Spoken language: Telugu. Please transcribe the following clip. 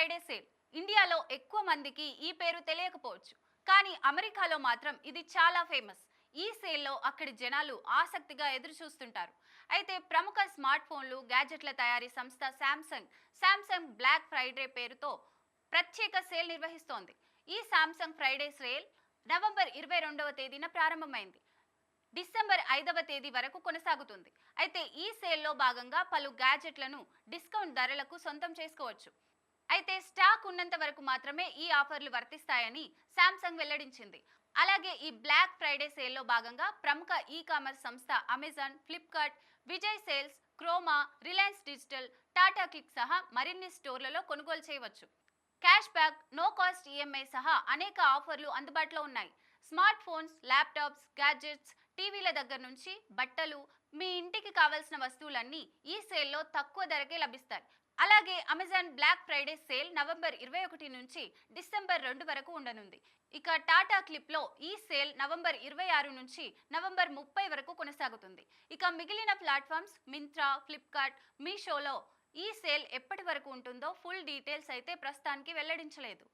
Friday sale. ఇండియాలో ఎక్కువ మందికి ఈ పేరు తెలియకపోవచ్చు, కానీ అమెరికాలో మాత్రం ఇది చాలా ఫేమస్. ఈ సేల్లో అక్కడి జనాలు ఆసక్తిగా ఎదురు చూస్తుంటారు. అయితే ప్రముఖ స్మార్ట్ ఫోన్లు, గ్యాడ్జెట్ల తయారీ సంస్థ శాంసంగ్ బ్లాక్ ఫ్రైడే పేరుతో ప్రత్యేక సేల్ నిర్వహిస్తోంది. ఈ శాంసంగ్ ఫ్రైడే సేల్ నవంబర్ 22వ తేదీన ప్రారంభమైంది. డిసెంబర్ 5వ తేదీ వరకు కొనసాగుతుంది. అయితే ఈ సేల్లో భాగంగా పలు గ్యాడ్జెట్లను డిస్కౌంట్ ధరలకు సొంతం చేసుకోవచ్చు. అయితే స్టాక్ ఉన్నంత వరకు మాత్రమే ఈ ఆఫర్లు వర్తిస్తాయని శాంసంగ్ వెల్లడించింది. అలాగే ఈ బ్లాక్ ఫ్రైడే సేల్లో భాగంగా ప్రముఖ ఈ-కామర్స్ సంస్థ Amazon, Flipkart, Vijay Sales, Croma, Reliance Digital, Tata CLiQ సహా మరిన్ని స్టోర్లలో కొనుగోలు చేయవచ్చు. Cash back, no cost EMI సహా అనేక ఆఫర్లు అందుబాటులో ఉన్నాయి. స్మార్ట్ ఫోన్స్, ల్యాప్టాప్స్, గ్యాడ్జెట్స్, టీవీల దగ్గర నుంచి బట్టలు, మీ ఇంటికి కావాల్సిన వస్తువులన్నీ ఈ సేల్లో తక్కువ ధరకే లభిస్తాయి. అలాగే Amazon Black Friday sale November 21 నుంచి డిసెంబర్ 2 వరకు ఉండనుంది. ఇక టాటా క్లిప్లో ఈ సేల్ నవంబర్ 26 నుంచి నవంబర్ 30 వరకు కొనసాగుతుంది. ఇక మిగిలిన ప్లాట్ఫామ్స్ మింత్రా, ఫ్లిప్కార్ట్, మీషోలో ఈ సేల్ ఎప్పటి వరకు ఉంటుందో ఫుల్ డీటెయిల్స్ అయితే ప్రస్తుతానికి వెల్లడించలేదు.